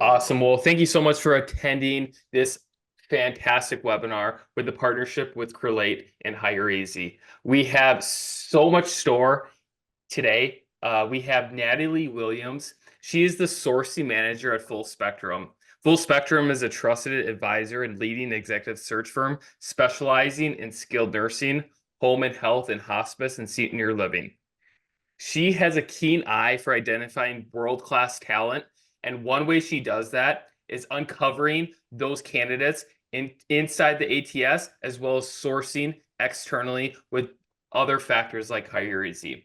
Awesome. Well, thank you so much for attending this fantastic webinar with the partnership with Crelate and hireEZ. We have so much store today. We have Natalie Williams. She is the sourcing manager at Full Spectrum. Full Spectrum is a trusted advisor and leading executive search firm specializing in skilled nursing, home and health, and hospice and senior living. She has a keen eye for identifying world-class talent, and one way she does that is uncovering those candidates inside the ATS, as well as sourcing externally with other factors like hireEZ.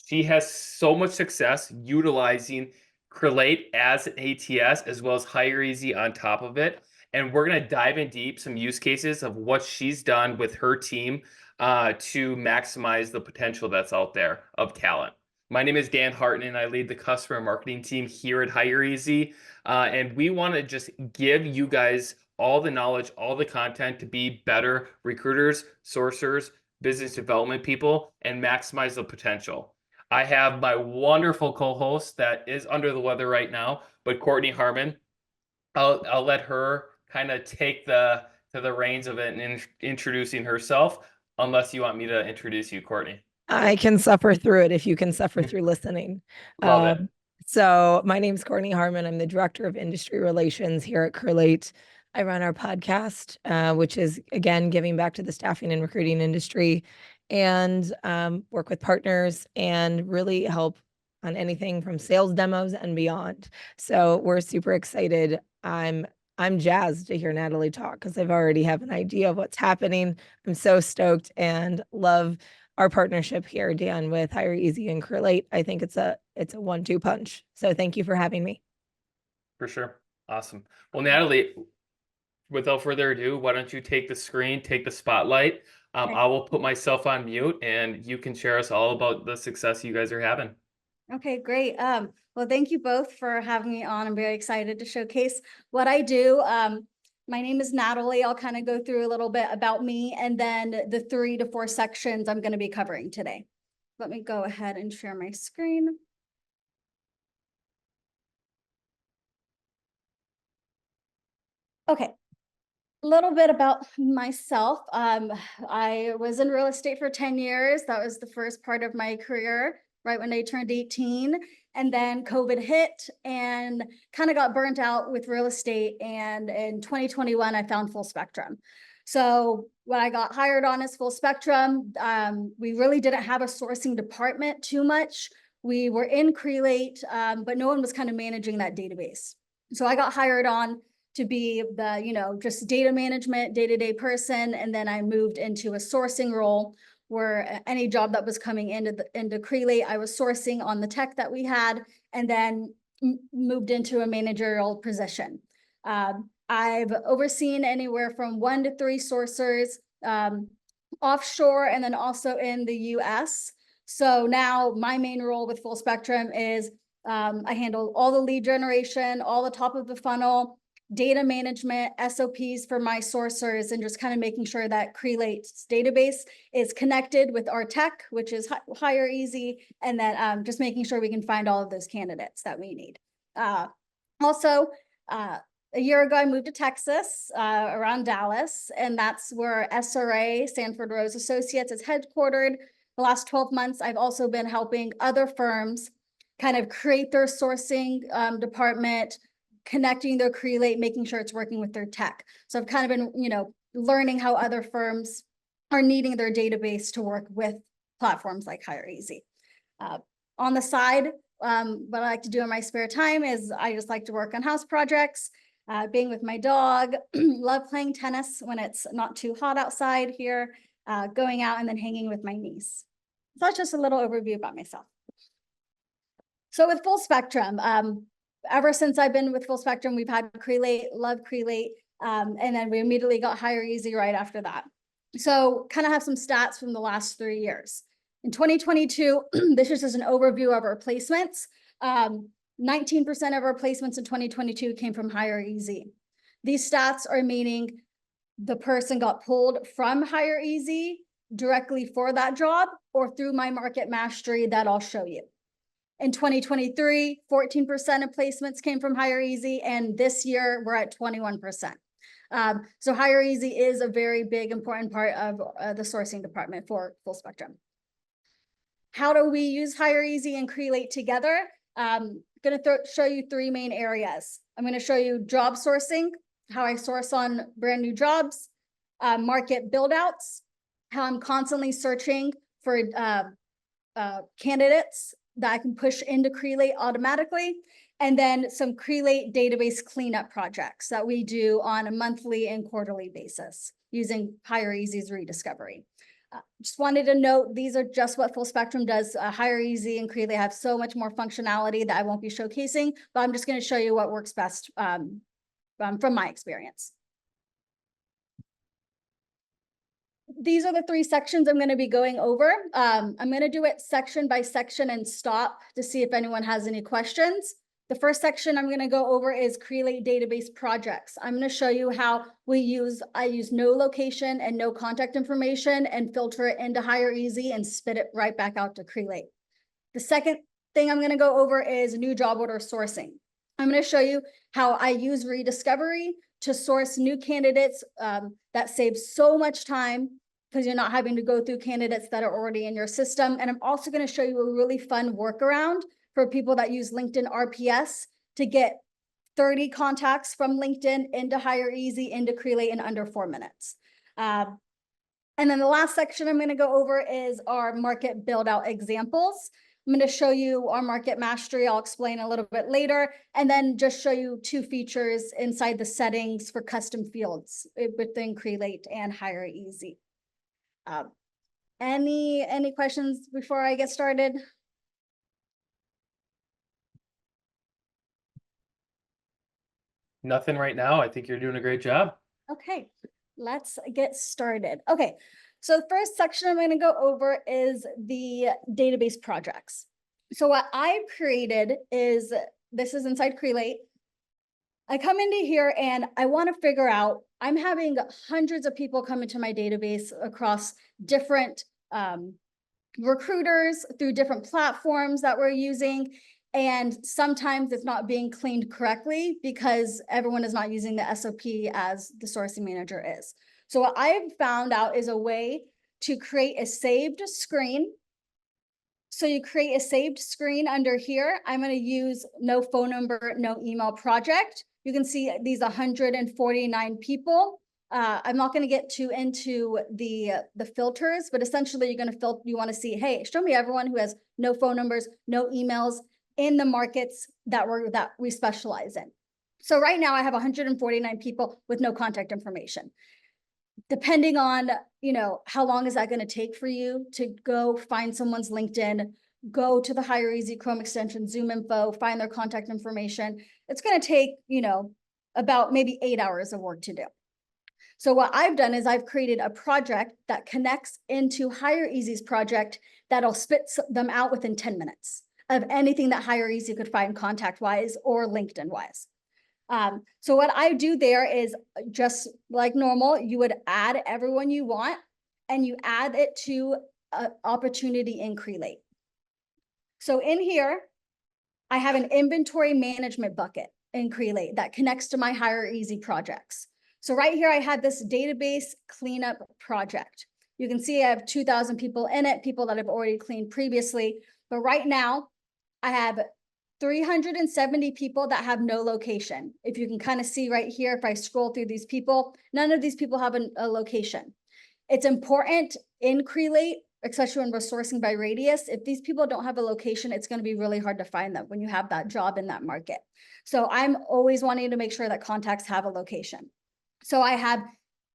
She has so much success utilizing Crelate as an ATS, as well as hireEZ on top of it. And we're going to dive in deep some use cases of what she's done with her team to maximize the potential that's out there of talent. My name is Dan Harton, and I lead the customer marketing team here at hireEZ. And we want to just give you guys all the knowledge, all the content to be better recruiters, sourcers, business development people, and maximize the potential. I have my wonderful co-host that is under the weather right now, but Courtney Harmon. I'll let her kind of take the reins of it and introducing herself, unless you want me to introduce you, Courtney. I can suffer through it if you can suffer through listening. Love it. So my name is Courtney Harmon. I'm the Director of Industry Relations here at Crelate. I run our podcast, which is, again, giving back to the staffing and recruiting industry, and work with partners and really help on anything from sales demos and beyond. So we're super excited. I'm jazzed to hear Natalie talk because I've already have an idea of what's happening. I'm so stoked and love our partnership here, Dan, with hireEZ and Crelate. I think it's a 1-2 punch. So thank you for having me. For sure. Awesome. Well, Natalie, without further ado, why don't you take the screen, take the spotlight. Okay. I will put myself on mute, and you can share us all about the success you guys are having. Okay, great. Well, thank you both for having me on. I'm very excited to showcase what I do. My name is Natalie. I'll kind of go through a little bit about me and then the 3 to 4 sections I'm going to be covering today. Let me go ahead and share my screen. Okay, a little bit about myself. I was in real estate for 10 years. That was the first part of my career, right when I turned 18. And then COVID hit and kind of got burnt out with real estate. And in 2021, I found Full Spectrum. So when I got hired on as Full Spectrum, we really didn't have a sourcing department too much. We were in Crelate, but no one was kind of managing that database. So I got hired on to be the, just data management, day-to-day person. And then I moved into a sourcing role where any job that was coming into Crelate, I was sourcing on the tech that we had, and then moved into a managerial position. I've overseen anywhere from 1 to 3 sourcers offshore and then also in the US. So now my main role with Full Spectrum is I handle all the lead generation, all the top of the funnel, data management, SOPs for my sourcers, and just kind of making sure that Crelate's database is connected with our tech, which is hireEZ, and then just making sure we can find all of those candidates that we need. Also, a year ago, I moved to Texas, around Dallas, and that's where SRA, Sanford Rose Associates, is headquartered. The last 12 months, I've also been helping other firms kind of create their sourcing department, connecting their Crelate, making sure it's working with their tech. So I've kind of been, learning how other firms are needing their database to work with platforms like hireEZ. On the side, what I like to do in my spare time is I just like to work on house projects, being with my dog, love playing tennis when it's not too hot outside here, going out and then hanging with my niece. So that's just a little overview about myself. So with Full Spectrum, ever since I've been with Full Spectrum, we've had Crelate, love Crelate, and then we immediately got hireEZ right after that. So kind of have some stats from the last 3 years. In 2022, this is just an overview of our placements. 19% of our placements in 2022 came from hireEZ. These stats are meaning the person got pulled from hireEZ directly for that job or through my market mastery that I'll show you. In 2023, 14% of placements came from hireEZ, and this year we're at 21%. So hireEZ is a very big, important part of the sourcing department for full spectrum. How do we use hireEZ and Crelate together? Going to show you three main areas. I'm going to show you job sourcing, how I source on brand new jobs, market build outs, how I'm constantly searching for candidates that I can push into Crelate automatically, and then some Crelate database cleanup projects that we do on a monthly and quarterly basis using hireEZ's rediscovery. Just wanted to note, these are just what full spectrum does. hireEZ and Crelate have so much more functionality that I won't be showcasing, but I'm just going to show you what works best from my experience. These are the three sections I'm going to be going over. I'm going to do it section by section and stop to see if anyone has any questions. The first section I'm going to go over is Crelate database projects. I'm going to show you how I use no location and no contact information and filter it into hireEZ and spit it right back out to Crelate. The second thing I'm going to go over is new job order sourcing. I'm going to show you how I use rediscovery to source new candidates. That saves so much time because you're not having to go through candidates that are already in your system. And I'm also going to show you a really fun workaround for people that use LinkedIn RPS to get 30 contacts from LinkedIn into hireEZ, into Crelate in under 4 minutes. And then the last section I'm going to go over is our market build out examples. I'm going to show you our market mastery. I'll explain a little bit later, and then just show you two features inside the settings for custom fields within Crelate and hireEZ. Any questions before I get started? Nothing right now. I think you're doing a great job. Okay, let's get started. Okay, so the first section I'm going to go over is the database projects. So what I've created is, this is inside Crelate. I come into here and I want to figure out, I'm having hundreds of people come into my database across different recruiters through different platforms that we're using. And sometimes it's not being cleaned correctly because everyone is not using the SOP as the sourcing manager is. So what I've found out is a way to create a saved screen. So you create a saved screen under here. I'm going to use no phone number, no email project. You can see these 149 people. I'm not going to get too into the filters, but essentially you're going to filter. You want to see, hey, show me everyone who has no phone numbers, no emails in the markets that we specialize in. So right now I have 149 people with no contact information. Depending on, how long is that going to take for you to go find someone's LinkedIn, go to the hireEZ Chrome extension, Zoom info, find their contact information. It's going to take, about maybe 8 hours of work to do. So what I've done is I've created a project that connects into hireEZ's project that'll spit them out within 10 minutes of anything that hireEZ could find contact-wise or LinkedIn-wise. So what I do there is just like normal, you would add everyone you want and you add it to an opportunity in Crelate. So in here, I have an inventory management bucket in Crelate that connects to my hireEZ projects. So right here, I had this database cleanup project. You can see I have 2,000 people in it, people that I've already cleaned previously. But right now, I have 370 people that have no location. If you can kind of see right here, if I scroll through these people, none of these people have a location. It's important in Crelate, especially when we're sourcing by radius. If these people don't have a location, it's going to be really hard to find them when you have that job in that market. So I'm always wanting to make sure that contacts have a location. So I have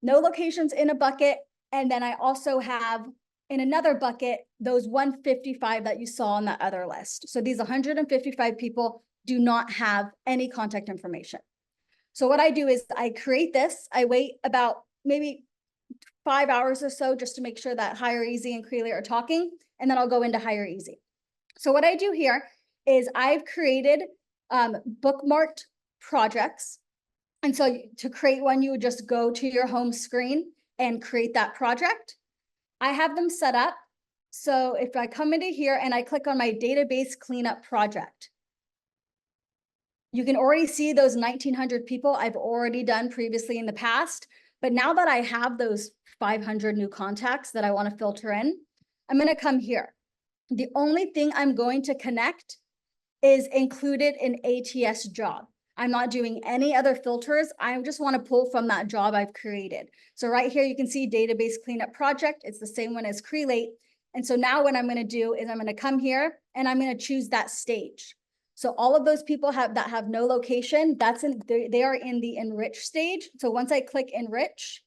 no locations in a bucket. And then I also have in another bucket, those 155 that you saw on that other list. So these 155 people do not have any contact information. So what I do is I create this, I wait about maybe 5 hours or so just to make sure that hireEZ and Crelate are talking, and then I'll go into hireEZ. So what I do here is I've created bookmarked projects. And so to create one, you would just go to your home screen and create that project. I have them set up So if I come into here and I click on my database cleanup project, you can already see those 1,900 people I've already done previously in the past. But now that I have those 500 new contacts that I want to filter in, I'm going to come here. The only thing I'm going to connect is included in ATS job. I'm not doing any other filters. I just want to pull from that job I've created. So right here, you can see database cleanup project. It's the same one as Crelate. And so now what I'm going to do is I'm going to come here and I'm going to choose that stage. So all of those people that have no location, they are in the enrich stage. So once I click enrich,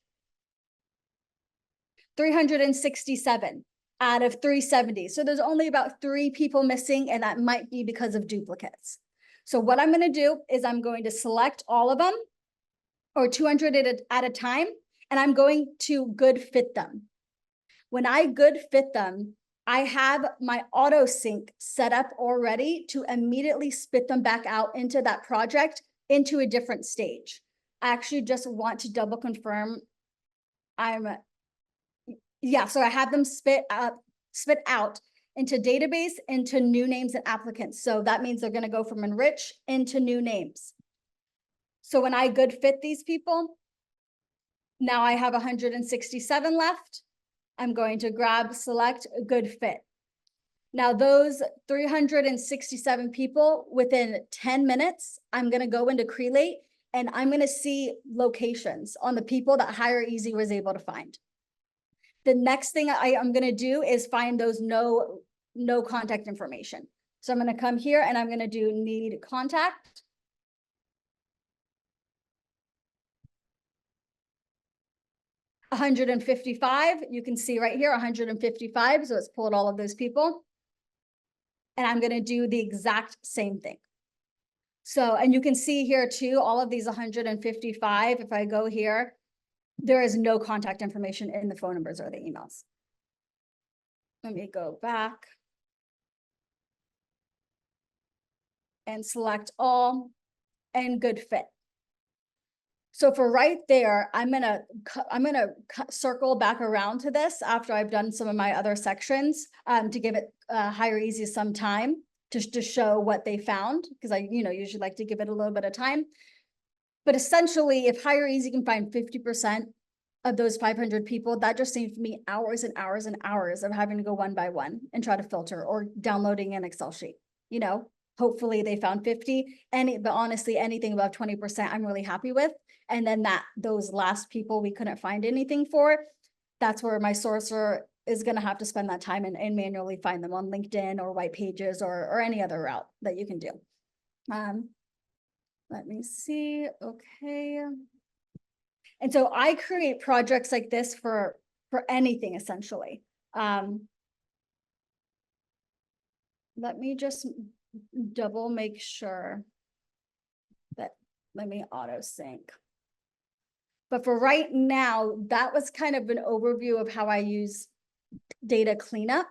367 out of 370. So there's only about 3 people missing, and that might be because of duplicates. So what I'm going to do is I'm going to select all of them, or 200 at a time, and I'm going to good fit them. When I good fit them, I have my auto sync set up already to immediately spit them back out into that project into a different stage. I actually just want to double confirm. So I have them spit out into database, into new names and applicants. So that means they're going to go from enrich into new names. So when I good fit these people, now I have 167 left. I'm going to select a good fit. Now those 367 people, within 10 minutes, I'm going to go into Crelate and I'm going to see locations on the people that hireEZ was able to find. The next thing I'm going to do is find those no contact information. So I'm going to come here and I'm going to do need contact. $155, you can see right here, 155. So it's pulled all of those people. And I'm going to do the exact same thing. So, and you can see here too, all of these 155, if I go here, there is no contact information in the phone numbers or the emails. Let me go back and select all and good fit. So for right there, I'm gonna circle back around to this after I've done some of my other sections to give it hireEZ some time to show what they found, because I usually like to give it a little bit of time. But essentially, if hireEZ can find 50% of those 500 people, that just saved me hours and hours and hours of having to go one by one and try to filter, or downloading an Excel sheet. Hopefully they found 50, but honestly, anything above 20%, I'm really happy with. And then those last people we couldn't find anything for, that's where my sourcer is going to have to spend that time and manually find them on LinkedIn or white pages or any other route that you can do. Let me see. Okay. And so I create projects like this for anything, essentially. Let me just double make sure that, let me auto sync. But for right now, that was kind of an overview of how I use data cleanup.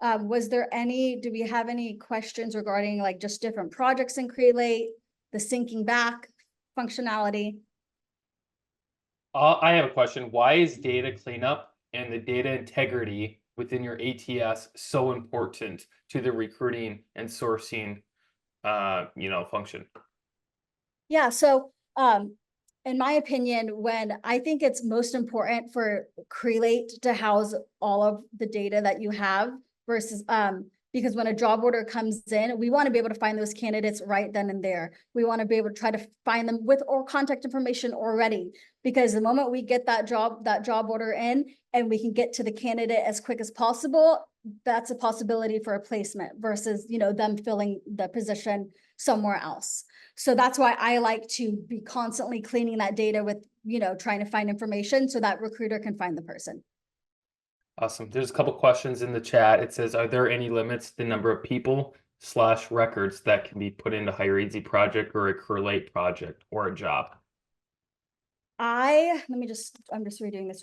Do we have any questions regarding like just different projects in Crelate, the syncing back functionality? I have a question. Why is data cleanup and the data integrity within your ATS so important to the recruiting and sourcing, function? Yeah. So, in my opinion, when I think it's most important for Crelate to house all of the data that you have versus, because when a job order comes in, we want to be able to find those candidates right then and there. We want to be able to try to find them with or contact information already, because the moment we get that job order in and we can get to the candidate as quick as possible, that's a possibility for a placement versus, them filling the position somewhere else. So that's why I like to be constantly cleaning that data with, trying to find information so that recruiter can find the person. Awesome. There's a couple questions in the chat. It says, are there any limits to the number of people/records that can be put into hireEZ project or a Crelate project or a job? I'm just redoing this.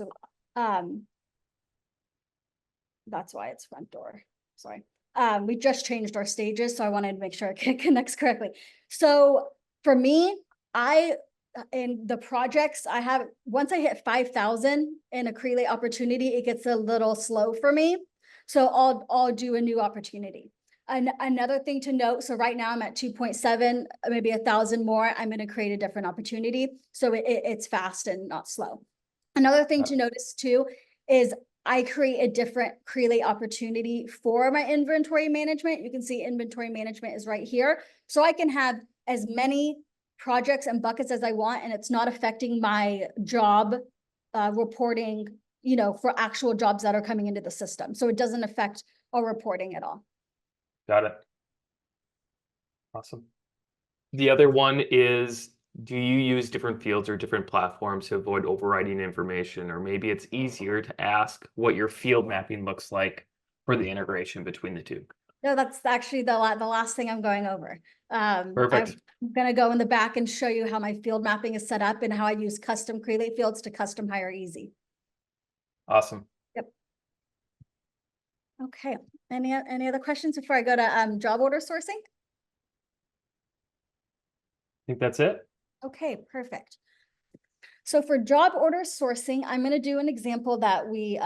That's why it's front door. Sorry. We just changed our stages, so I wanted to make sure it connects correctly. So for me, in the projects I have, once I hit 5,000 in a Crelate opportunity, it gets a little slow for me. So I'll do a new opportunity. Another thing to note, so right now I'm at 2.7, maybe 1,000 more, I'm going to create a different opportunity. So it's fast and not slow. Another thing to notice too is I create a different Crelate opportunity for my inventory management. You can see inventory management is right here. So I can have as many projects and buckets as I want, and it's not affecting my job reporting, you know, for actual jobs that are coming into the system. So it doesn't affect our reporting at all. Got it. Awesome. The other one is, do you use different fields or different platforms to avoid overwriting information? Or maybe it's easier to ask what your field mapping looks like for the integration between the two. No, that's actually the last thing I'm going over. Perfect. I'm going to go in the back and show you how my field mapping is set up and how I use custom Crelate fields to custom hireEZ. Awesome. Yep. Okay. Any other questions before I go to job order sourcing? I think that's it. Okay, perfect. So for job order sourcing, I'm going to do an example that we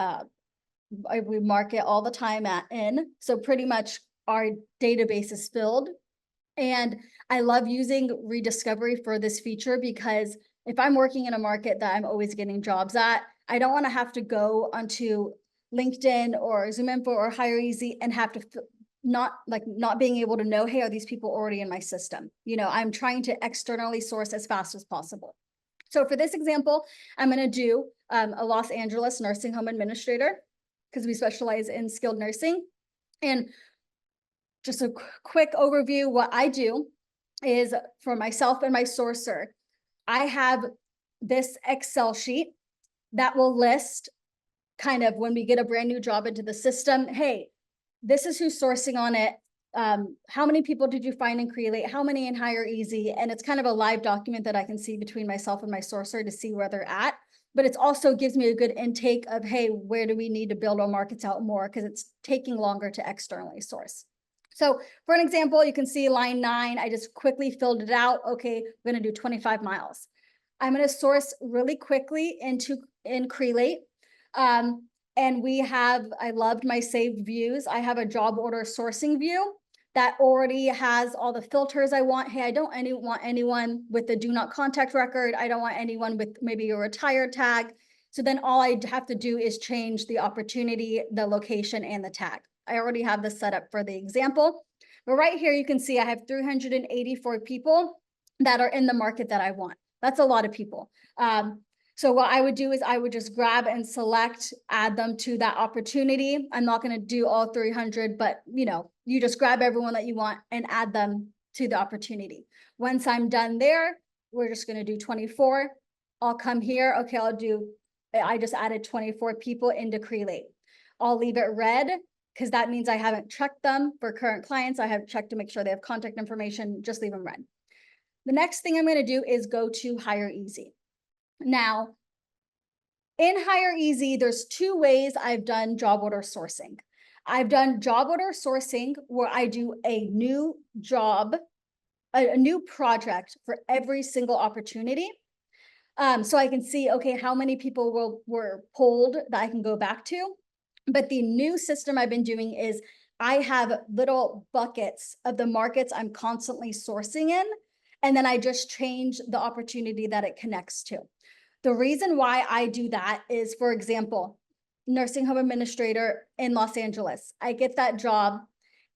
market all the time in. So pretty much our database is filled. And I love using rediscovery for this feature because if I'm working in a market that I'm always getting jobs at, I don't want to have to go onto LinkedIn or ZoomInfo or hireEZ and have to not being able to know, hey, are these people already in my system? You know, I'm trying to externally source as fast as possible. So for this example, I'm going to do a Los Angeles nursing home administrator because we specialize in skilled nursing. And just a quick overview, what I do is for myself and my sourcer, I have this Excel sheet that will list kind of when we get a brand new job into the system, hey, this is who's sourcing on it. How many people did you find in Crelate? How many in hireEZ? And it's kind of a live document that I can see between myself and my sourcer to see where they're at. But it also gives me a good intake of, hey, where do we need to build our markets out more? Because it's taking longer to externally source. So for an example, you can see line 9, I just quickly filled it out. Okay, I'm going to do 25 miles. I'm going to source really quickly in Crelate. And we have, I loved my saved views. I have a job order sourcing view that already has all the filters I want. Hey, I don't want anyone with the do not contact record. I don't want anyone with maybe a retired tag. So then all I have to do is change the opportunity, the location, and the tag. I already have this set up for the example. But right here, you can see I have 384 people that are in the market that I want. That's a lot of people. So what I would do is I would just grab and select, add them to that opportunity. I'm not going to do all 300, but you know, you just grab everyone that you want and add them to the opportunity. Once I'm done there, we're just going to do 24. I'll come here. Okay, I just added 24 people into Crelate. I'll leave it red because that means I haven't checked them for current clients. I haven't checked to make sure they have contact information. Just leave them red. The next thing I'm going to do is go to hireEZ. Now, in hireEZ, there's 2 ways I've done job order sourcing. I've done job order sourcing where I do a new job, a new project for every single opportunity. So I can see, okay, how many people were pulled that I can go back to. But the new system I've been doing is I have little buckets of the markets I'm constantly sourcing in, and then I just change the opportunity that it connects to. The reason why I do that is, for example, nursing home administrator in Los Angeles. I get that job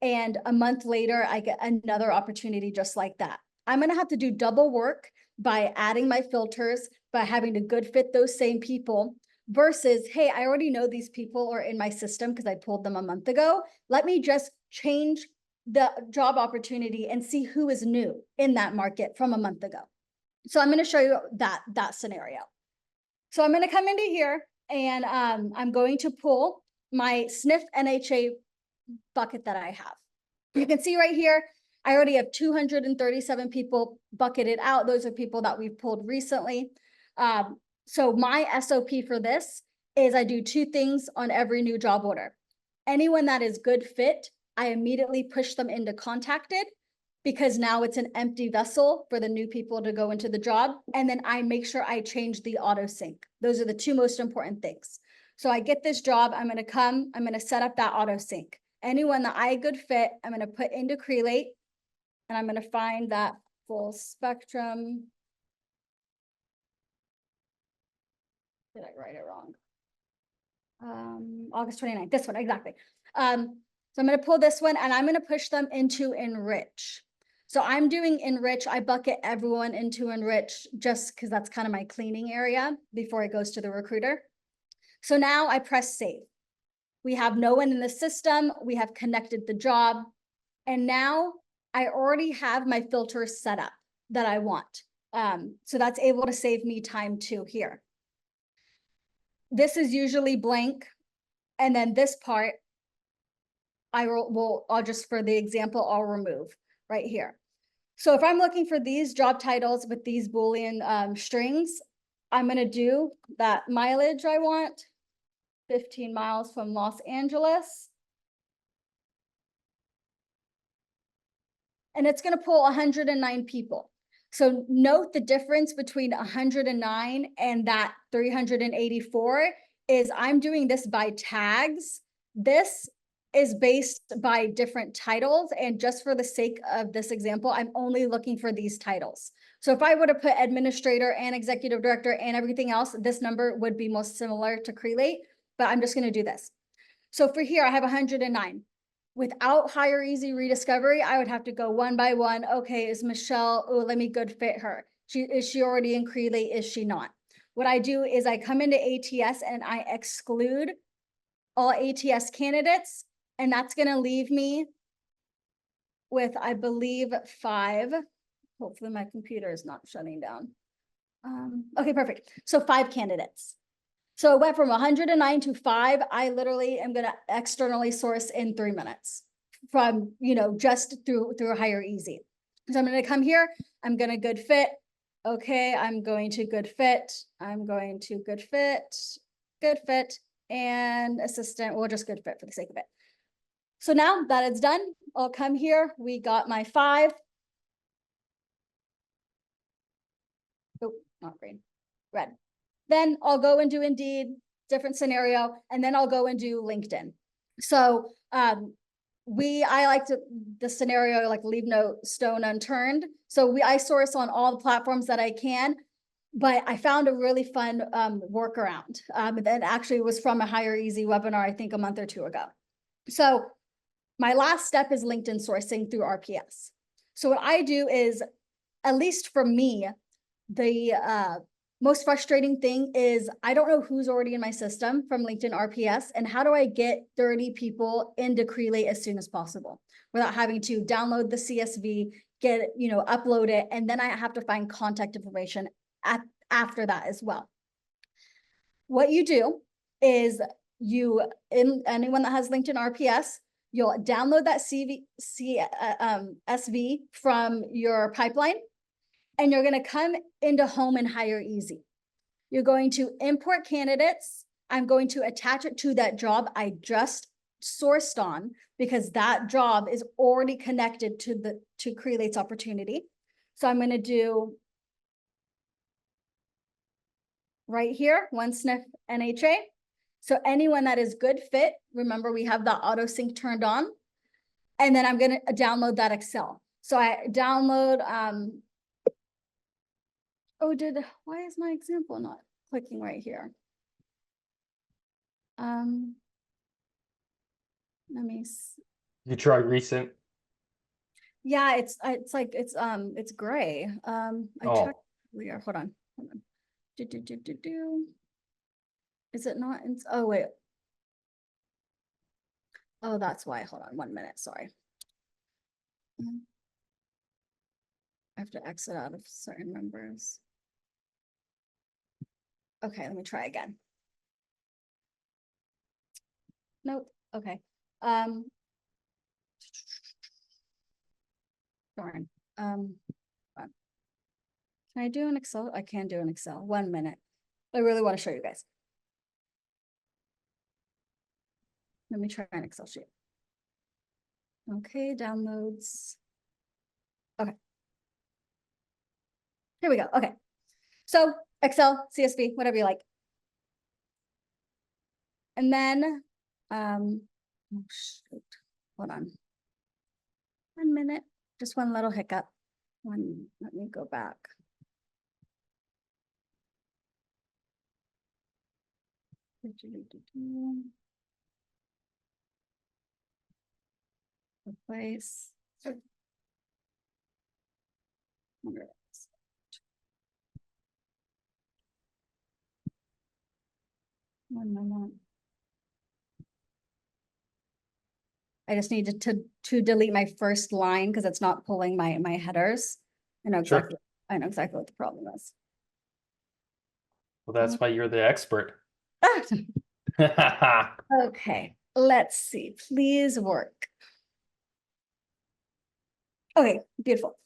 and a month later, I get another opportunity just like that. I'm going to have to do double work by adding my filters, by having to good fit those same people versus, hey, I already know these people are in my system because I pulled them a month ago. Let me just change the job opportunity and see who is new in that market from a month ago. So I'm going to show you that scenario. So I'm going to come into here and I'm going to pull my SNF NHA bucket that I have. You can see right here, I already have 237 people bucketed out. Those are people that we've pulled recently. So my SOP for this is I do 2 things on every new job order. Anyone that is good fit, I immediately push them into contacted because now it's an empty vessel for the new people to go into the job. And then I make sure I change the auto sync. Those are the 2 most important things. So I get this job, I'm gonna set up that auto sync. Anyone that I good fit, I'm gonna put into Crelate, and I'm gonna find that full spectrum. Did I write it wrong? August 29th, this one, exactly. So I'm gonna pull this one and I'm gonna push them into enrich. So I'm doing enrich, I bucket everyone into enrich just because that's kind of my cleaning area before it goes to the recruiter. So now I press save. We have no one in the system, we have connected the job, and now I already have my filters set up that I want. So that's able to save me time too here. This is usually blank. And then this part, I'll just, for the example, I'll remove right here. So if I'm looking for these job titles with these Boolean strings, I'm gonna do that mileage I want, 15 miles from Los Angeles. And it's gonna pull 109 people. So note the difference between 109 and that 384 is I'm doing this by tags. This is based by different titles. And just for the sake of this example, I'm only looking for these titles. So if I were to put administrator and executive director and everything else, this number would be most similar to Crelate, but I'm just gonna do this. So for here, I have 109. Without hireEZ rediscovery, I would have to go one by one. Okay, is Michelle, oh, let me good fit her. Is she already in Crelate? Is she not? What I do is I come into ATS and I exclude all ATS candidates, and that's gonna leave me with, I believe, 5. Hopefully my computer is not shutting down. Okay, perfect. So 5 candidates. So it went from 109 to 5. I literally am gonna externally source in 3 minutes from, just through hireEZ. So I'm gonna come here, I'm gonna good fit. Okay, I'm going to good fit. I'm going to good fit, and assistant, we'll just good fit for the sake of it. So now that it's done, I'll come here. We got my 5. Oh, not green, red. Then I'll go and do Indeed, different scenario, and then I'll go and do LinkedIn. So I like the scenario, like leave no stone unturned. So I source on all the platforms that I can, but I found a really fun workaround that actually was from a hireEZ webinar, I think a month or 2 ago. So my last step is LinkedIn sourcing through RPS. So what I do is, at least for me, the most frustrating thing is I don't know who's already in my system from LinkedIn RPS, and how do I get 30 people into Crelate as soon as possible without having to download the CSV, get it, upload it, and then I have to find contact information after that as well. What you do is anyone that has LinkedIn RPS, you'll download that CSV from your pipeline, and you're going to come into home and hireEZ. You're going to import candidates. I'm going to attach it to that job I just sourced on, because that job is already connected to Crelate's opportunity. So I'm going to do right here, one sniff NHA. So anyone that is good fit, remember we have the auto sync turned on, and then I'm going to download that Excel. So I download, why is my example not clicking right here? Let me see. You try recent. Yeah, it's gray. I checked earlier. Hold on. Is it not? Oh, wait. Oh, that's why. Hold on 1 minute. Sorry. I have to exit out of certain numbers. Okay, let me try again. Nope. Okay. Darn. Can I do an Excel? I can do an Excel. 1 minute. I really want to show you guys. Let me try an Excel sheet. Okay, downloads. Okay. Here we go. Okay. So Excel, CSV, whatever you like. And then, oh shoot, hold on. 1 minute, just one little hiccup. Let me go back. Replace. One moment. I just needed to delete my first line because it's not pulling my headers. I know Sure. exactly. I know exactly what the problem is. Well, that's why you're the expert. Okay, let's see. Please work. Okay, beautiful.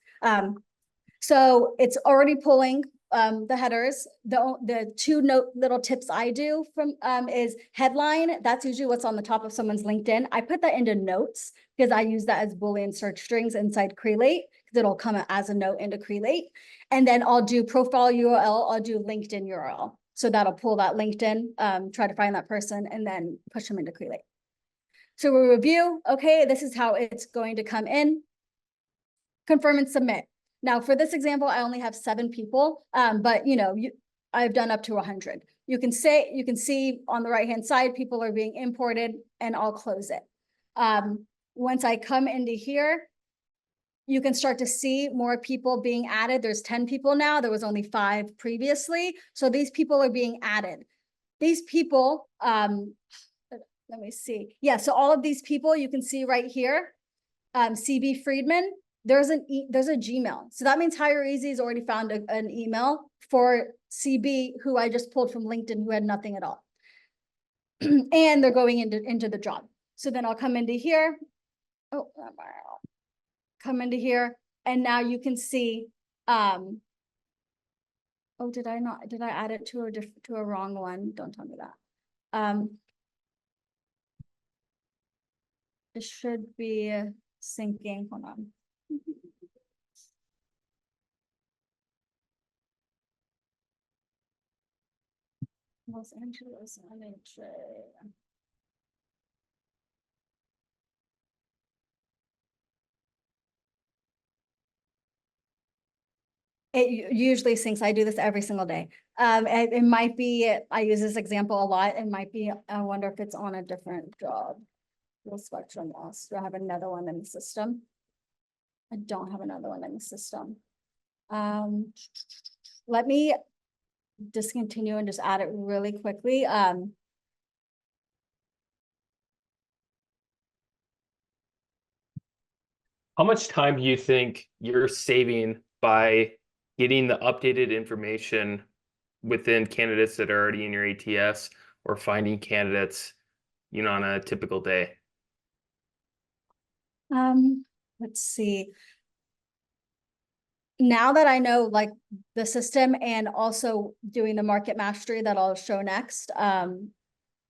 So it's already pulling the headers. The two little tips I do from is headline. That's usually what's on the top of someone's LinkedIn. I put that into notes because I use that as Boolean search strings inside Crelate because it'll come as a note into Crelate. And then I'll do profile URL. I'll do LinkedIn URL. So that'll pull that LinkedIn, try to find that person and then push them into Crelate. So we review, okay, this is how it's going to come in. Confirm and submit. Now for this example, I only have 7 people, but I've done up to 100. You can see on the right-hand side, people are being imported and I'll close it. Once I come into here, you can start to see more people being added. There's 10 people now. There was only 5 previously. So these people are being added. These people, let me see. Yeah, so all of these people you can see right here, CB Friedman, there's a Gmail. So that means hireEZ has already found an email for CB who I just pulled from LinkedIn who had nothing at all. And they're going into the job. So then I'll come into here. Oh, come into here. And now you can see, oh, did I add it to a wrong one? Don't tell me that. It should be syncing. Hold on. Los Angeles, it usually syncs. I do this every single day. It might be, I use this example a lot. It might be, I wonder if it's on a different job. Full spectrum loss. Do I have another one in the system? I don't have another one in the system. Let me discontinue and just add it really quickly. How much time do you think you're saving by getting the updated information within candidates that are already in your ATS or finding candidates, on a typical day? Let's see. Now that I know like the system and also doing the market mastery that I'll show next,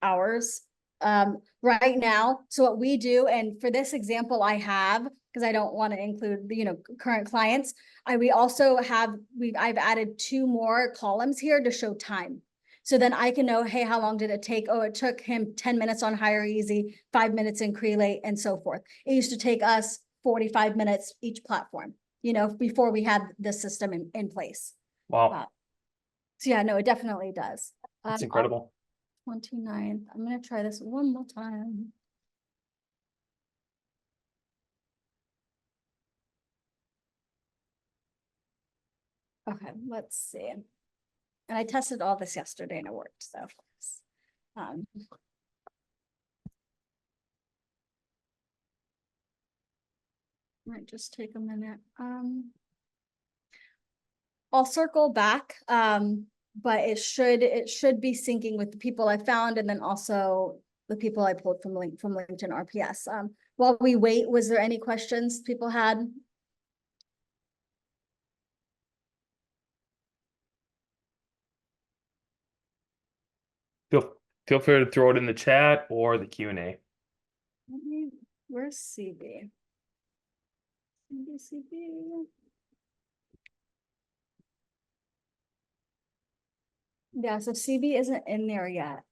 hours, right now. So what we do, and for this example I have, because I don't want to include the, current clients, I've added 2 more columns here to show time. So then I can know, hey, how long did it take? Oh, it took him 10 minutes on hireEZ, 5 minutes in Crelate, and so forth. It used to take us 45 minutes each platform, before we had the system in place. Wow, So yeah, no, it definitely does. that's incredible. 29th. I'm gonna try this one more time. Okay, let's see. And I tested all this yesterday and it worked, so. Might just take a minute. I'll circle back, but it should be syncing with the people I found and then also the people I pulled from LinkedIn RPS. While we wait, was there any questions people had? Feel free to throw it in the chat or the Q&A. Where's CB? CB. Yeah, so CB isn't in there yet.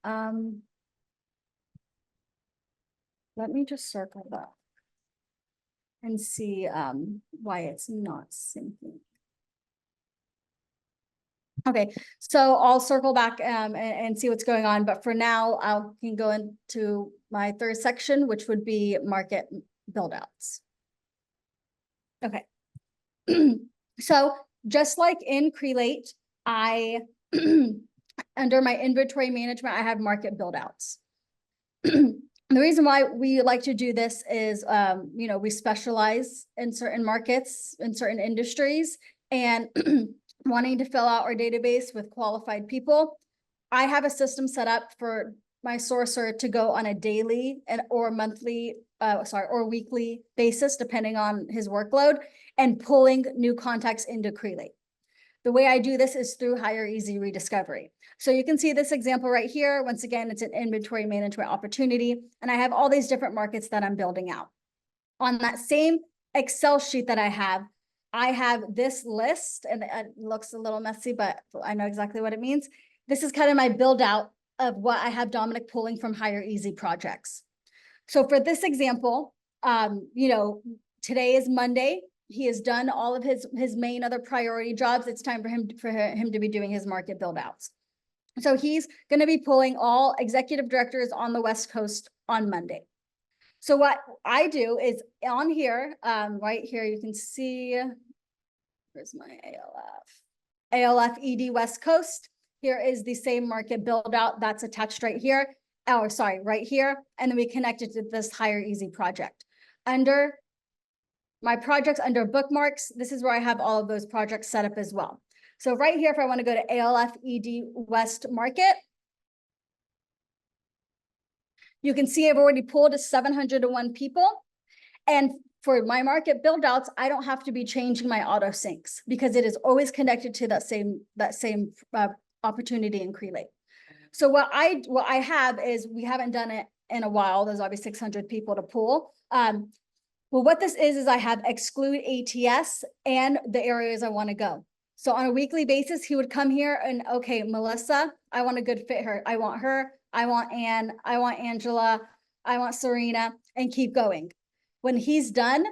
let me just circle that and see why it's not syncing. Okay, so I'll circle back and see what's going on, but for now, I can go into my third section, which would be market build-outs. Okay. So just like in Crelate, I under my inventory management, I have market build-outs. The reason why we like to do this is, you know, we specialize in certain markets, in certain industries, and wanting to fill out our database with qualified people. I have a system set up for my sourcer to go on a daily or monthly, or weekly basis, depending on his workload, and pulling new contacts into Crelate. The way I do this is through hireEZ rediscovery. So you can see this example right here. Once again, it's an inventory management opportunity, and I have all these different markets that I'm building out. On that same Excel sheet that I have this list, and it looks a little messy, but I know exactly what it means. This is kind of my build out of what I have Dominic pulling from hireEZ projects. So for this example, you know, today is Monday. He has done all of his main other priority jobs. It's time for him to be doing his market build outs. So he's going to be pulling all executive directors on the West Coast on Monday. So what I do is on here, right here, you can see, where's my ALF ED West Coast. Here is the same market build out that's attached right here. Oh, sorry, right here. And then we connected to this hireEZ project. Under my projects, under bookmarks, this is where I have all of those projects set up as well. So right here, if I want to go to ALF ED West Market, you can see I've already pulled 701 people. And for my market build outs, I don't have to be changing my auto syncs because it is always connected to that same opportunity in Crelate. So what I have is, we haven't done it in a while. There's obviously 600 people to pull. Well, what this is I have exclude ATS and the areas I want to go. So on a weekly basis, he would come here and, okay, Melissa, I want a good fit her. I want her. I want Anne. I want Angela. I want Serena, and keep going. When he's done,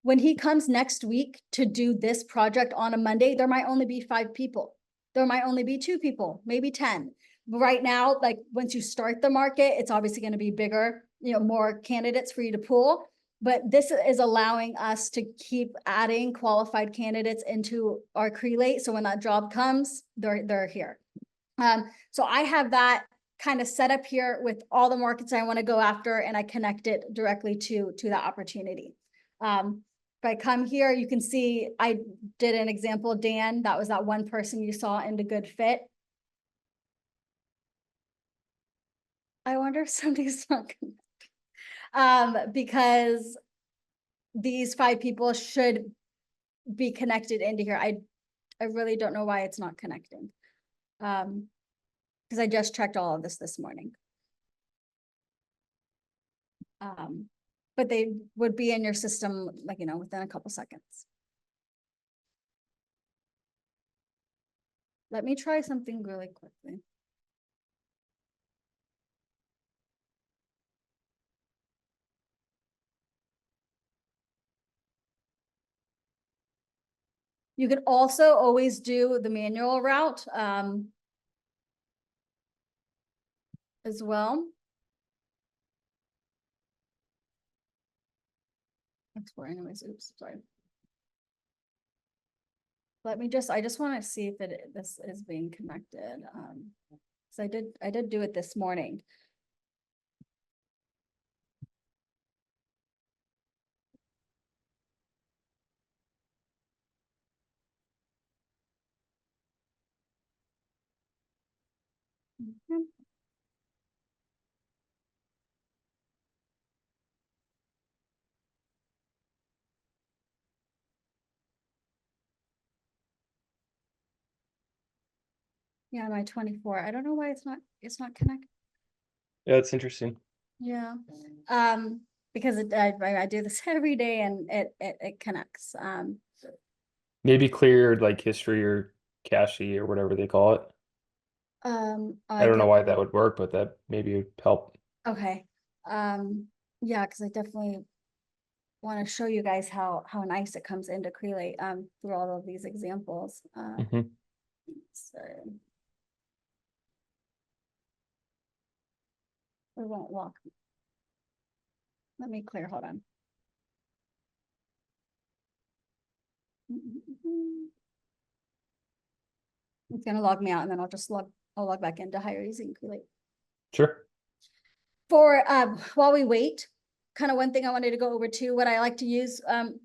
when he comes next week to do this project on a Monday, there might only be 5 people. There might only be 2 people, maybe 10. But right now, like once you start the market, it's obviously going to be bigger, you know, more candidates for you to pull. But this is allowing us to keep adding qualified candidates into our Crelate. So when that job comes, they're here. So I have that kind of set up here with all the markets I want to go after, and I connect it directly to that opportunity. If I come here, you can see I did an example, Dan, that was that one person you saw into good fit. I wonder if somebody's not connected. Because these 5 people should be connected into here. I really don't know why it's not connecting. Because I just checked all of this morning. But they would be in your system, like, you know, within a couple seconds. Let me try something really quickly. You could also always do the manual route as well. Export anyways, oops, sorry. Let me I just want to see if this is being connected. So I did do it this morning. Yeah, my 24. I don't know why it's not connected. Yeah, that's interesting. Yeah. Because I do this every day and it connects. Maybe clear your like history or cache or whatever they call it. I don't know why that would work, but that maybe would help. Okay. Yeah, because I definitely want to show you guys how nice it comes into Crelate through all of these examples. So we won't walk. Let me clear, hold on. It's gonna log me out and then I'll log back into hireEZ and Crelate. Sure. For while we wait, kind of one thing I wanted to go over too, what I like to use on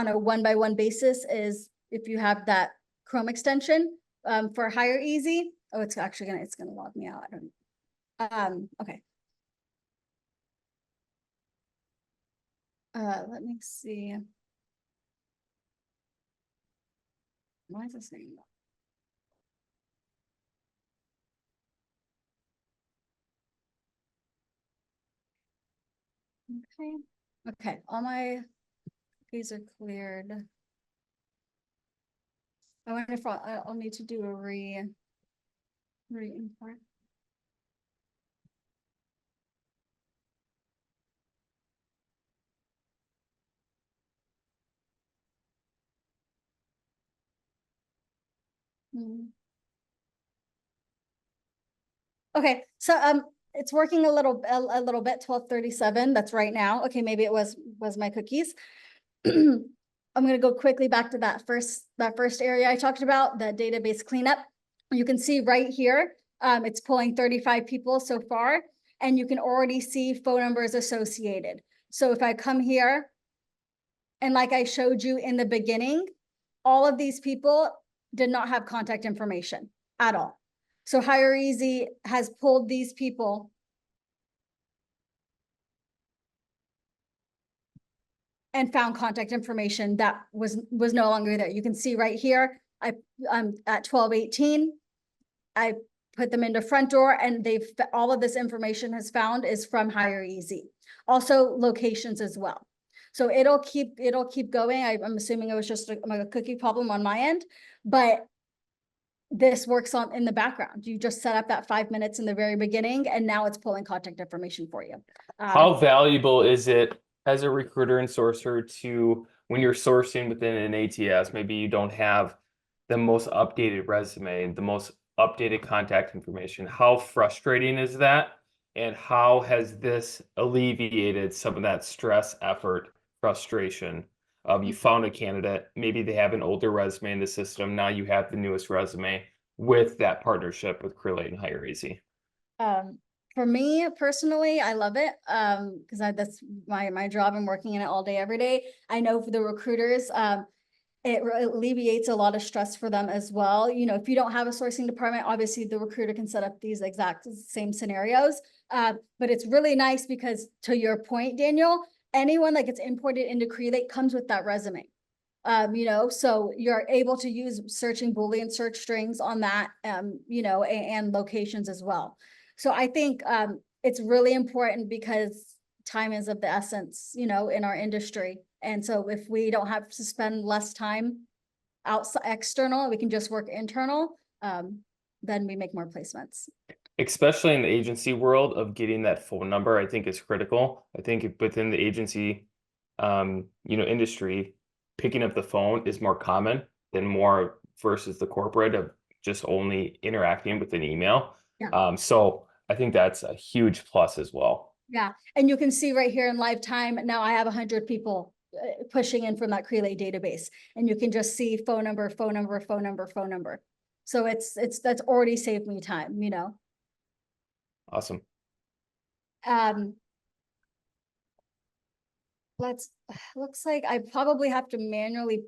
a one-by-one basis is if you have that Chrome extension for hireEZ. Oh, it's gonna log me out. I don't okay. Let me see. Why is this saying that? Okay. Okay, all my cookies are cleared. I wonder if I'll need to do a re-import. Okay, so it's working a little bit, 12:37. That's right now. Okay, maybe it was my cookies. I'm gonna go quickly back to that first area I talked about, the database cleanup. You can see right here, it's pulling 35 people so far, and you can already see phone numbers associated. So if I come here, and like I showed you in the beginning, all of these people did not have contact information at all. So hireEZ has pulled these people and found contact information that was no longer there. You can see right here, I'm at 12:18. I put them into front door and all of this information has found is from hireEZ. Also locations as well. So it'll keep going. I'm assuming it was just a cookie problem on my end, but this works in the background. You just set up that 5 minutes in the very beginning, and now it's pulling contact information for you. How valuable is it as a recruiter and sourcer to, when you're sourcing within an ATS, maybe you don't have the most updated resume, the most updated contact information? How frustrating is that? And how has this alleviated some of that stress, effort, frustration? You found a candidate, maybe they have an older resume in the system. Now you have the newest resume with that partnership with Crelate and hireEZ. For me personally, I love it because that's my job. I'm working in it all day, every day. I know for the recruiters, it alleviates a lot of stress for them as well. You know, if you don't have a sourcing department, obviously the recruiter can set up these exact same scenarios. But it's really nice because, to your point, Daniel, anyone that gets imported into Crelate comes with that resume. You know, so you're able to use searching Boolean search strings on that, you know, and locations as well. So I think it's really important because time is of the essence, you know, in our industry. And so if we don't have to spend less time outside external, we can just work internal, then we make more placements. Especially in the agency world, of getting that phone number, I think is critical. I think within the agency, you know, industry, picking up the phone is more common than more versus the corporate of just only interacting with an email. Yeah. So I think that's a huge plus as well. Yeah, and you can see right here in live time, now I have 100 people pushing in from that Crelate database, and you can just see phone number, phone number, phone number, phone number. So that's already saved me time, you know. Awesome. Looks like I probably have to manually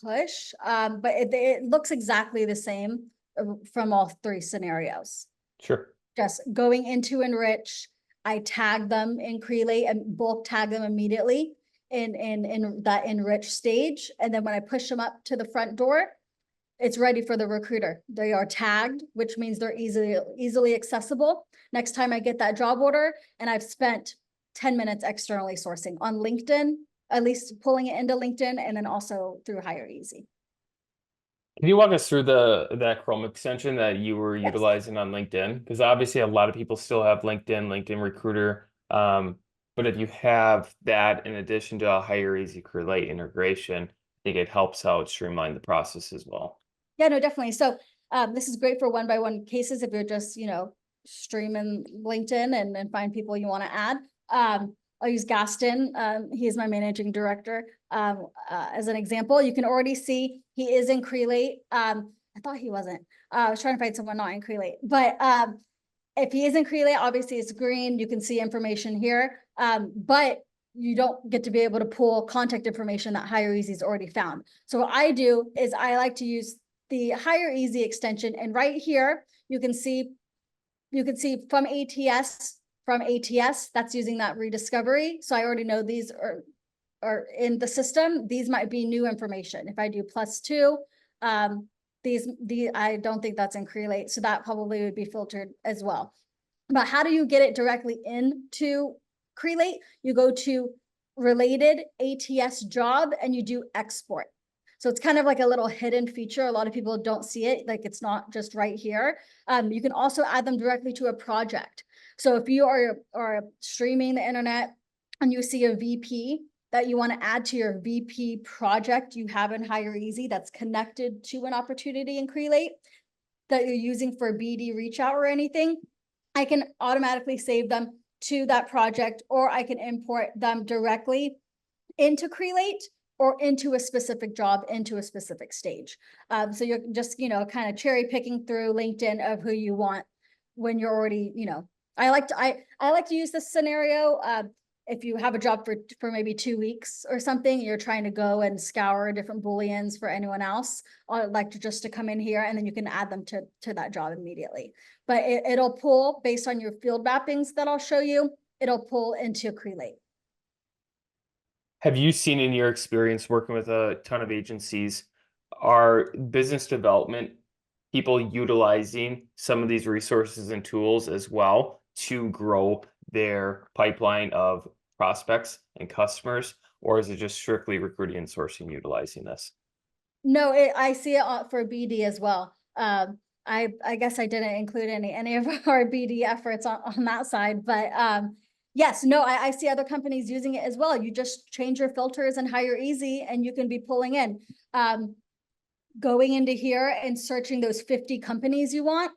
push, but it looks exactly the same from all three scenarios. Sure. Just going into enrich, I tag them in Crelate and bulk tag them immediately in that enrich stage. And then when I push them up to the front door, it's ready for the recruiter. They are tagged, which means they're easily accessible. Next time I get that job order and I've spent 10 minutes externally sourcing on LinkedIn, at least pulling it into LinkedIn, and then also through hireEZ. Can you walk us through that Chrome extension that you were utilizing on LinkedIn? Because obviously a lot of people still have LinkedIn Recruiter. But if you have that in addition to a hireEZ Crelate integration, I think it helps out streamline the process as well. Yeah, no, definitely. So this is great for one-by-one cases if you're just, streaming LinkedIn and find people you want to add. I'll use Gaston. He is my managing director. As an example, you can already see he is in Crelate. I thought he wasn't. I was trying to find someone not in Crelate, but if he is in Crelate, obviously it's green. You can see information here, but you don't get to be able to pull contact information that hireEZ has already found. So what I do is I like to use the hireEZ extension, and right here you can see from ATS, that's using that rediscovery. So I already know these are in the system. These might be new information. If I do +2, I don't think that's in Crelate, so that probably would be filtered as well. But how do you get it directly into Crelate? You go to related ATS job and you do export. So it's kind of like a little hidden feature. A lot of people don't see it, like it's not just right here. You can also add them directly to a project. So if you are streaming the internet and you see a VP that you want to add to your VP project you have in hireEZ that's connected to an opportunity in Crelate that you're using for BD reach out or anything, I can automatically save them to that project, or I can import them directly into Crelate or into a specific job, into a specific stage. So you're just, kind of cherry picking through LinkedIn of who you want when you're already, I like to use this scenario. If you have a job for maybe 2 weeks or something, you're trying to go and scour different Booleans for anyone else, I like to come in here and then you can add them to that job immediately. But it'll pull based on your field mappings that I'll show you, it'll pull into Crelate. Have you seen in your experience working with a ton of agencies, are business development people utilizing some of these resources and tools as well to grow their pipeline of prospects and customers, or is it just strictly recruiting and sourcing utilizing this? No, I see it for BD as well. I guess I didn't include any of our BD efforts on that side, but yes, no, I see other companies using it as well. You just change your filters and hireEZ and you can be pulling in. Going into here and searching those 50 companies you want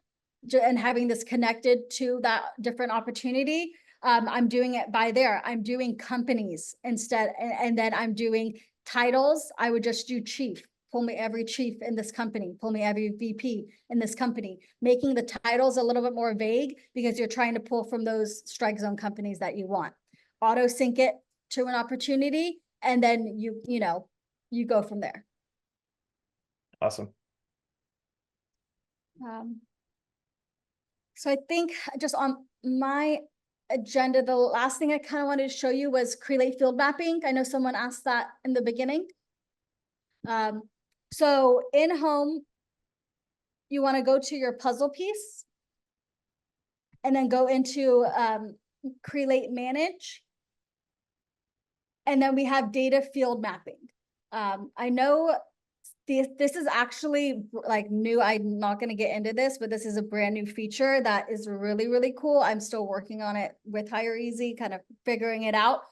and having this connected to that different opportunity. I'm doing it by there. I'm doing companies instead, and then I'm doing titles. I would just do chief. Pull me every chief in this company, pull me every VP in this company, making the titles a little bit more vague because you're trying to pull from those strike zone companies that you want. Auto sync it to an opportunity, and then you go from there. Awesome. So I think just on my agenda, the last thing I kind of wanted to show you was Crelate field mapping. I know someone asked that in the beginning. So in home, you want to go to your puzzle piece and then go into Crelate manage. And then we have data field mapping. I know this is actually like new. I'm not going to get into this, but this is a brand new feature that is really, really cool. I'm still working on it with hireEZ, kind of figuring it out.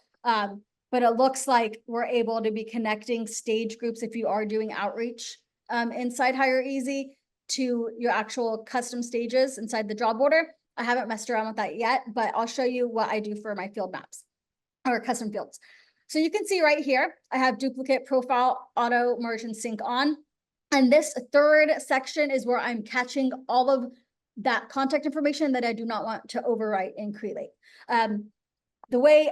But it looks like we're able to be connecting stage groups if you are doing outreach inside hireEZ to your actual custom stages inside the job order. I haven't messed around with that yet, but I'll show you what I do for my field maps or custom fields. So you can see right here, I have duplicate profile, auto merge and sync on. And this third section is where I'm catching all of that contact information that I do not want to overwrite in Crelate. The way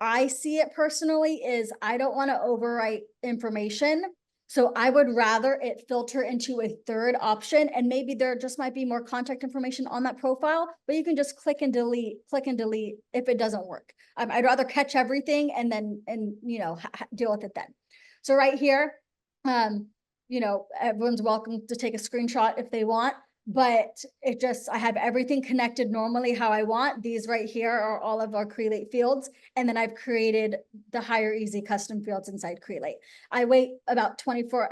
I see it personally is I don't want to overwrite information. So I would rather it filter into a third option, and maybe there just might be more contact information on that profile, but you can just click and delete if it doesn't work. I'd rather catch everything and then, deal with it then. So right here, everyone's welcome to take a screenshot if they want, but I have everything connected normally how I want. These right here are all of our Crelate fields. And then I've created the hireEZ custom fields inside Crelate. I wait about 24,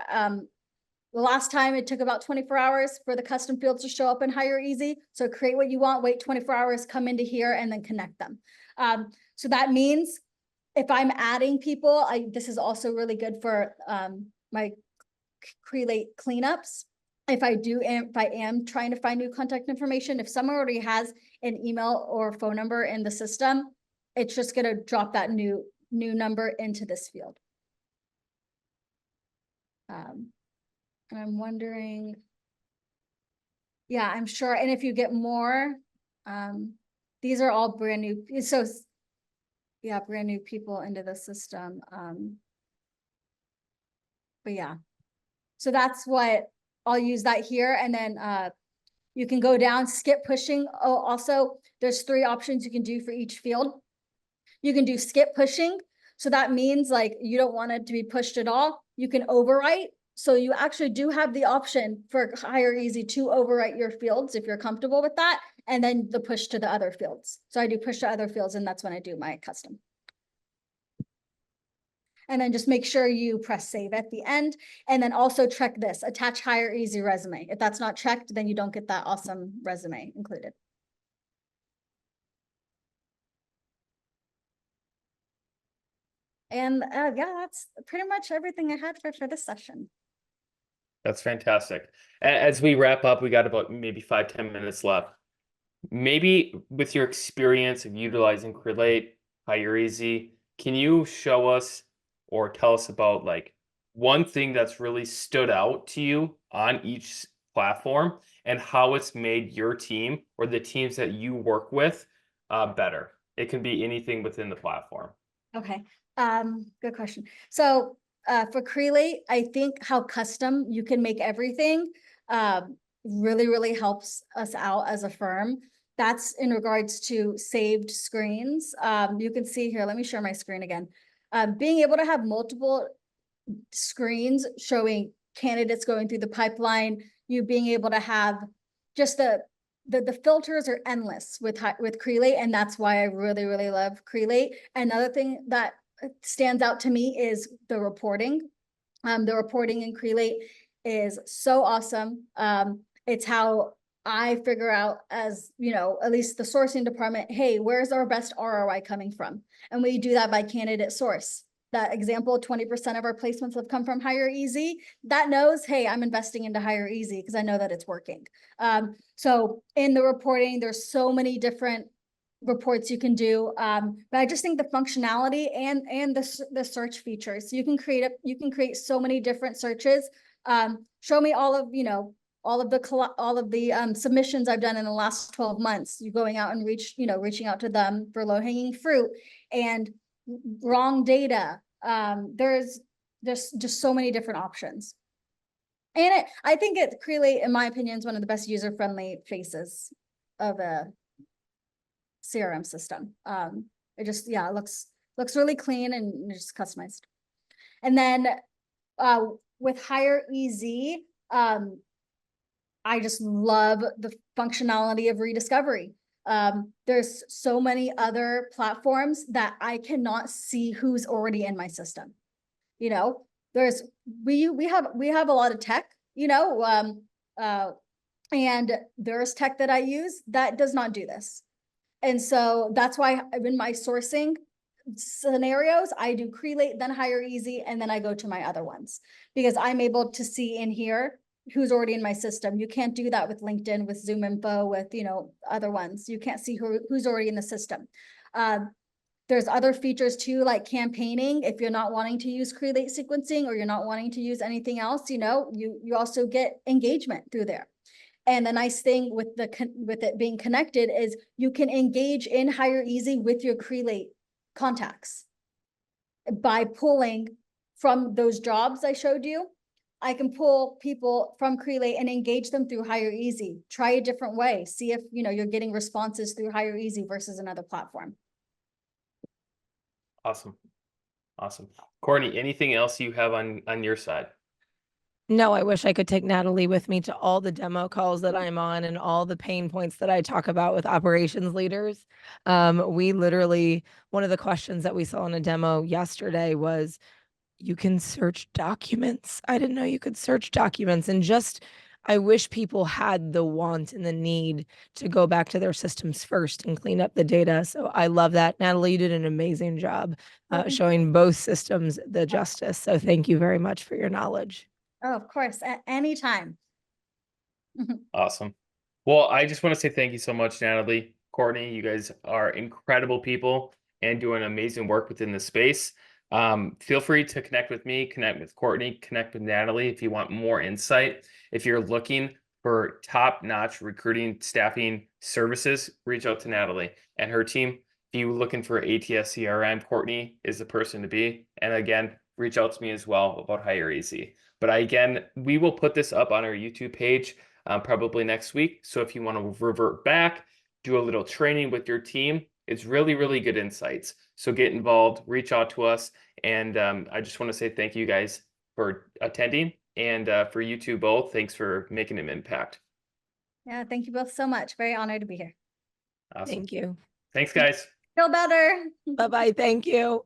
the last time it took about 24 hours for the custom fields to show up in hireEZ. So create what you want, wait 24 hours, come into here and then connect them. So that means if I'm adding people, this is also really good for my Crelate cleanups. If I am trying to find new contact information, if someone already has an email or phone number in the system, it's just going to drop that new number into this field. And I'm wondering, yeah, I'm sure. And if you get more, these are all brand new. So yeah, brand new people into the system. But yeah, so that's what I'll use that here. And then you can go down, skip pushing. Oh, also there's 3 options you can do for each field. You can do skip pushing. So that means like you don't want it to be pushed at all. You can overwrite. So you actually do have the option for hireEZ to overwrite your fields if you're comfortable with that. And then the push to the other fields. So I do push to other fields, and that's when I do my custom. And then just make sure you press save at the end. And then also check this, attach hireEZ resume. If that's not checked, then you don't get that awesome resume included. And yeah, that's pretty much everything I had for this session. That's fantastic. As we wrap up, we got about maybe 5-10 minutes left. Maybe with your experience of utilizing Crelate, hireEZ, can you show us or tell us about like one thing that's really stood out to you on each platform and how it's made your team or the teams that you work with better? It can be anything within the platform. Okay. Good question. So for Crelate, I think how custom you can make everything really, really helps us out as a firm. That's in regards to saved screens. You can see here, let me share my screen again. Being able to have multiple screens showing candidates going through the pipeline, you being able to have just the filters are endless with Crelate, and that's why I really, really love Crelate. Another thing that stands out to me is the reporting. The reporting in Crelate is so awesome. It's how I figure out, as you know, at least the sourcing department, hey, where's our best ROI coming from? And we do that by candidate source. That example, 20% of our placements have come from hireEZ. That knows, hey, I'm investing into hireEZ because I know that it's working. So in the reporting, there's so many different reports you can do. But I just think the functionality and the search features, you can create so many different searches. Show me all of, you know, all of the submissions I've done in the last 12 months. You going out and reaching out to them for low-hanging fruit and wrong data. There's just so many different options. And I think Crelate, in my opinion, is one of the best user-friendly faces of a CRM system. It just, yeah, it looks really clean and just customized. And then with hireEZ, I just love the functionality of rediscovery. There's so many other platforms that I cannot see who's already in my system. You know, we have a lot of tech, you know, and there's tech that I use that does not do this. And so that's why in my sourcing scenarios, I do Crelate, then hireEZ, and then I go to my other ones because I'm able to see in here who's already in my system. You can't do that with LinkedIn, with Zoom Info, with, you know, other ones. You can't see who's already in the system. There's other features too, like campaigning. If you're not wanting to use Crelate sequencing or you're not wanting to use anything else, you know, you also get engagement through there. And the nice thing with it being connected is you can engage in hireEZ with your Crelate contacts by pulling from those jobs I showed you. I can pull people from Crelate and engage them through hireEZ. Try a different way. See if, you know, you're getting responses through hireEZ versus another platform. Awesome. Awesome. Courtney, anything else you have on your side? No, I wish I could take Natalie with me to all the demo calls that I'm on and all the pain points that I talk about with operations leaders. We literally, one of the questions that we saw in a demo yesterday was, you can search documents. I didn't know you could search documents. And just I wish people had the want and the need to go back to their systems first and clean up the data. So I love that. Natalie, you did an amazing job showing both systems the justice. So thank you very much for your knowledge. Oh, of course, anytime. Awesome. Well, I just want to say thank you so much, Natalie, Courtney. You guys are incredible people and doing amazing work within the space. Feel free to connect with me, connect with Courtney, connect with Natalie if you want more insight. If you're looking for top-notch recruiting staffing services, reach out to Natalie and her team. If you're looking for ATS CRM, Courtney is the person to be. And again, reach out to me as well about hireEZ. But again, we will put this up on our YouTube page probably next week. So if you want to revert back, do a little training with your team, it's really, really good insights. So get involved, reach out to us. And I just want to say thank you guys for attending. And for you two both, thanks for making an impact. Yeah, thank you both so much. Very honored to be here. Awesome. Thank you. Thanks, guys. Feel better. Bye-bye. Thank you.